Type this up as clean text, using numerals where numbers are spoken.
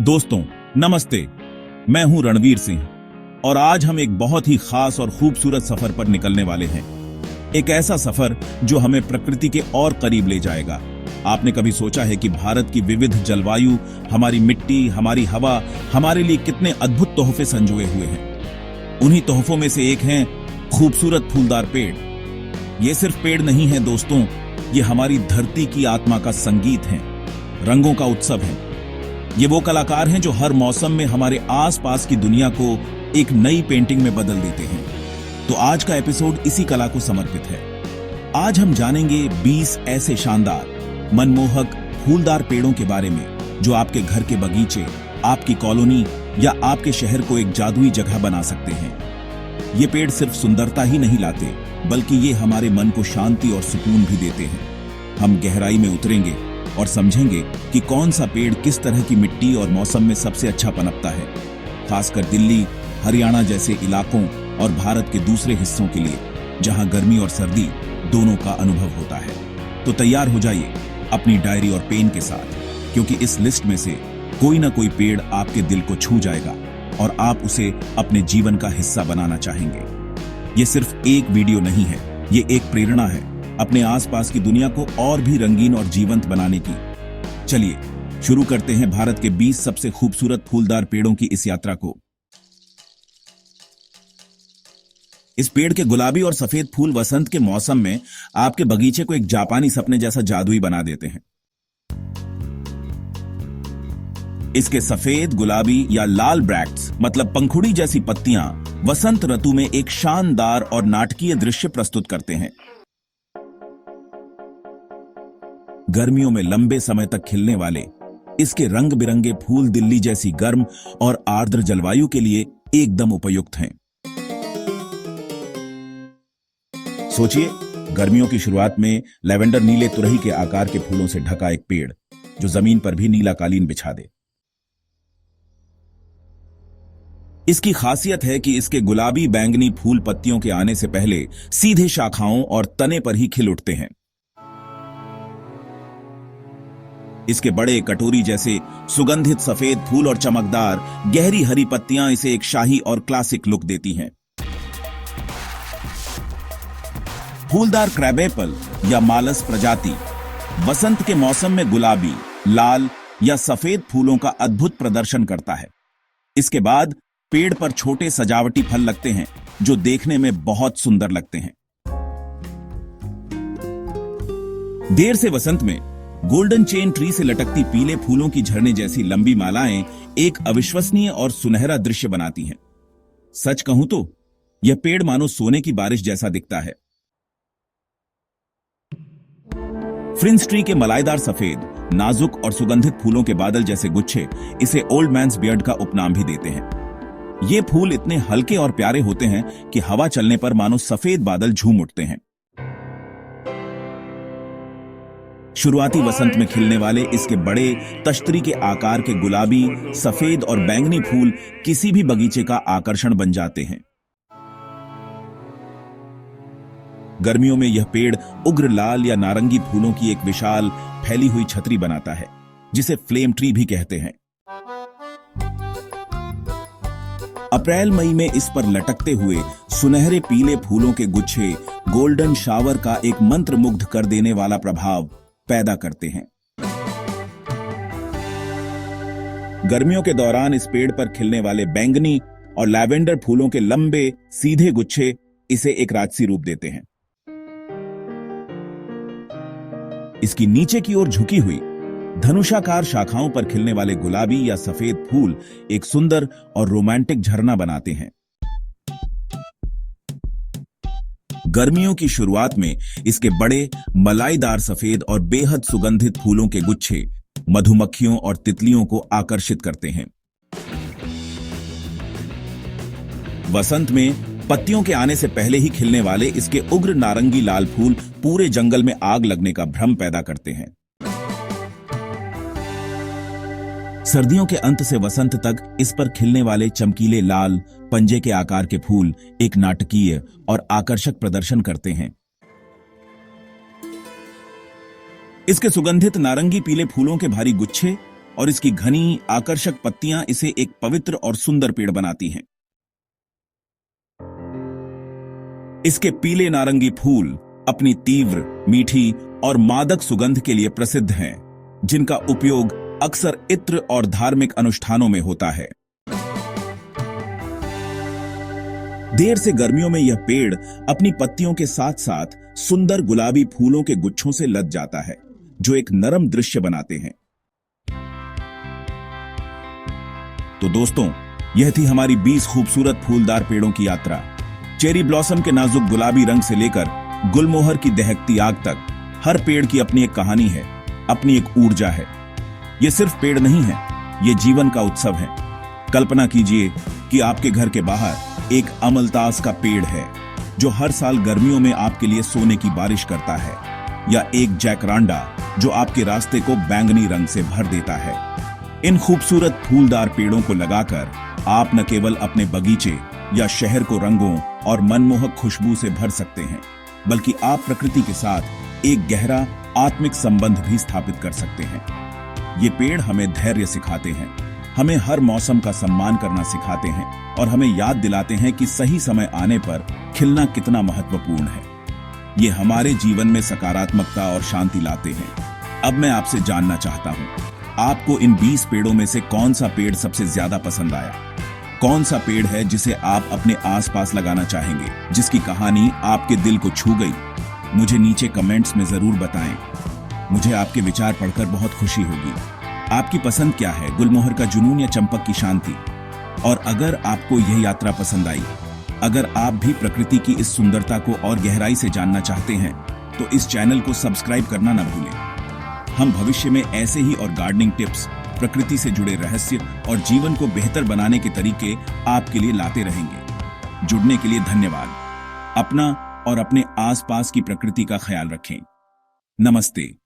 दोस्तों नमस्ते। मैं हूं रणवीर सिंह और आज हम एक बहुत ही खास और खूबसूरत सफर पर निकलने वाले हैं। एक ऐसा सफर जो हमें प्रकृति के और करीब ले जाएगा। आपने कभी सोचा है कि भारत की विविध जलवायु, हमारी मिट्टी, हमारी हवा हमारे लिए कितने अद्भुत तोहफे संजोए हुए हैं। उन्हीं तोहफों में से एक है खूबसूरत फूलदार पेड़। ये सिर्फ पेड़ नहीं है दोस्तों, ये हमारी धरती की आत्मा का संगीत है, रंगों का उत्सव है। ये वो कलाकार हैं जो हर मौसम में हमारे आसपास की दुनिया को एक नई पेंटिंग में बदल देते हैं। तो आज का एपिसोड इसी कला को समर्पित है। आज हम जानेंगे 20 ऐसे शानदार, मनमोहक फूलदार पेड़ों के बारे में जो आपके घर के बगीचे, आपकी कॉलोनी या आपके शहर को एक जादुई जगह बना सकते हैं। ये पेड़ सिर्फ सुंदरता ही नहीं लाते, बल्कि ये हमारे मन को शांति और सुकून भी देते हैं। हम गहराई में उतरेंगे और समझेंगे कि कौन सा पेड़ किस तरह की मिट्टी और मौसम में सबसे अच्छा पनपता है, खासकर दिल्ली, हरियाणा जैसे इलाकों और भारत के दूसरे हिस्सों के लिए जहां गर्मी और सर्दी दोनों का अनुभव होता है। तो तैयार हो जाइए अपनी डायरी और पेन के साथ, क्योंकि इस लिस्ट में से कोई ना कोई पेड़ आपके दिल को छू जाएगा और आप उसे अपने जीवन का हिस्सा बनाना चाहेंगे। ये सिर्फ एक वीडियो नहीं है, ये एक प्रेरणा है अपने आसपास की दुनिया को और भी रंगीन और जीवंत बनाने की। चलिए शुरू करते हैं भारत के 20 सबसे खूबसूरत फूलदार पेड़ों की इस यात्रा को। इस पेड़ के गुलाबी और सफेद फूल वसंत के मौसम में आपके बगीचे को एक जापानी सपने जैसा जादुई बना देते हैं। इसके सफेद, गुलाबी या लाल ब्रैक्ट्स मतलब पंखुड़ी जैसी पत्तियां वसंत ऋतु में एक शानदार और नाटकीय दृश्य प्रस्तुत करते हैं। गर्मियों में लंबे समय तक खिलने वाले इसके रंग बिरंगे फूल दिल्ली जैसी गर्म और आर्द्र जलवायु के लिए एकदम उपयुक्त हैं। सोचिए, गर्मियों की शुरुआत में लैवेंडर नीले तुरही के आकार के फूलों से ढका एक पेड़ जो जमीन पर भी नीला कालीन बिछा दे। इसकी खासियत है कि इसके गुलाबी बैंगनी फूल पत्तियों के आने से पहले सीधे शाखाओं और तने पर ही खिल उठते हैं। इसके बड़े कटोरी जैसे सुगंधित सफेद फूल और चमकदार गहरी हरी पत्तियां इसे एक शाही और क्लासिक लुक देती हैं। फूलदार क्रैबएपल या मालस प्रजाति वसंत के मौसम में गुलाबी, लाल या सफेद फूलों का अद्भुत प्रदर्शन करता है। इसके बाद पेड़ पर छोटे सजावटी फल लगते हैं जो देखने में बहुत सुंदर लगते हैं। देर से वसंत में गोल्डन चेन ट्री से लटकती पीले फूलों की झरने जैसी लंबी मालाएं एक अविश्वसनीय और सुनहरा दृश्य बनाती हैं। सच कहूं तो यह पेड़ मानो सोने की बारिश जैसा दिखता है। फ्रिंज ट्री के मलाईदार सफेद, नाजुक और सुगंधित फूलों के बादल जैसे गुच्छे इसे ओल्ड मैन्स बियर्ड का उपनाम भी देते हैं। ये फूल इतने हल्के और प्यारे होते हैं कि हवा चलने पर मानो सफेद बादल झूम उठते हैं। शुरुआती वसंत में खिलने वाले इसके बड़े तश्तरी के आकार के गुलाबी, सफेद और बैंगनी फूल किसी भी बगीचे का आकर्षण बन जाते हैं। गर्मियों में यह पेड़ उग्र लाल या नारंगी फूलों की एक विशाल फैली हुई छतरी बनाता है, जिसे फ्लेम ट्री भी कहते हैं। अप्रैल मई में इस पर लटकते हुए सुनहरे पीले फूलों के गुच्छे गोल्डन शावर का एक मंत्रमुग्ध कर देने वाला प्रभाव पैदा करते हैं। गर्मियों के दौरान इस पेड़ पर खिलने वाले बैंगनी और लैवेंडर फूलों के लंबे सीधे गुच्छे इसे एक राजसी रूप देते हैं। इसकी नीचे की ओर झुकी हुई धनुषाकार शाखाओं पर खिलने वाले गुलाबी या सफेद फूल एक सुंदर और रोमांटिक झरना बनाते हैं। गर्मियों की शुरुआत में इसके बड़े मलाईदार सफेद और बेहद सुगंधित फूलों के गुच्छे मधुमक्खियों और तितलियों को आकर्षित करते हैं। वसंत में पत्तियों के आने से पहले ही खिलने वाले इसके उग्र नारंगी लाल फूल पूरे जंगल में आग लगने का भ्रम पैदा करते हैं। सर्दियों के अंत से वसंत तक इस पर खिलने वाले चमकीले लाल पंजे के आकार के फूल एक नाटकीय और आकर्षक प्रदर्शन करते हैं। इसके सुगंधित नारंगी पीले फूलों के भारी गुच्छे और इसकी घनी आकर्षक पत्तियां इसे एक पवित्र और सुंदर पेड़ बनाती हैं। इसके पीले नारंगी फूल अपनी तीव्र, मीठी और मादक सुगंध के लिए प्रसिद्ध हैं, जिनका उपयोग अक्सर इत्र और धार्मिक अनुष्ठानों में होता है। देर से गर्मियों में यह पेड़ अपनी पत्तियों के साथ साथ सुंदर गुलाबी फूलों के गुच्छों से लद जाता है, जो एक नरम दृश्य बनाते हैं। तो दोस्तों, यह थी हमारी 20 खूबसूरत फूलदार पेड़ों की यात्रा। चेरी ब्लॉसम के नाजुक गुलाबी रंग से लेकर गुलमोहर की दहकती आग तक, हर पेड़ की अपनी एक कहानी है, अपनी एक ऊर्जा है। ये सिर्फ पेड़ नहीं है, ये जीवन का उत्सव है। कल्पना कीजिए कि आपके घर के बाहर एक अमलतास का पेड़ है, जो हर साल गर्मियों में आपके लिए सोने की बारिश करता है, या एक जैकरांडा जो आपके रास्ते को बैंगनी रंग से भर देता है। इन खूबसूरत फूलदार पेड़ों को लगाकर आप न केवल अपने बगीचे या शहर को रंगों और मनमोहक खुशबू से भर सकते हैं, बल्कि आप प्रकृति के साथ एक गहरा आत्मिक संबंध भी स्थापित कर सकते हैं। ये पेड़ हमें धैर्य सिखाते हैं, हमें हर मौसम का सम्मान करना सिखाते हैं और हमें याद दिलाते हैं कि सही समय आने पर खिलना कितना महत्वपूर्ण है। ये हमारे जीवन में सकारात्मकता और शांति लाते हैं। अब मैं आपसे जानना चाहता हूँ, आपको इन 20 पेड़ों में से कौन सा पेड़ सबसे ज्यादा पसंद आया? कौन सा पेड़ है जिसे आप अपने आसपास लगाना चाहेंगे, जिसकी कहानी आपके दिल को छू गई? मुझे नीचे कमेंट्स में जरूर बताएं। मुझे आपके विचार पढ़कर बहुत खुशी होगी। आपकी पसंद क्या है, गुलमोहर का जुनून या चंपक की शांति? और अगर आपको यह यात्रा पसंद आई, अगर आप भी प्रकृति की इस सुंदरता को और गहराई से जानना चाहते हैं, तो इस चैनल को सब्सक्राइब करना न भूलें। हम भविष्य में ऐसे ही और गार्डनिंग टिप्स, प्रकृति से जुड़े रहस्य और जीवन को बेहतर बनाने के तरीके आपके लिए लाते रहेंगे। जुड़ने के लिए धन्यवाद। अपना और अपने आसपास की प्रकृति का ख्याल रखें। नमस्ते।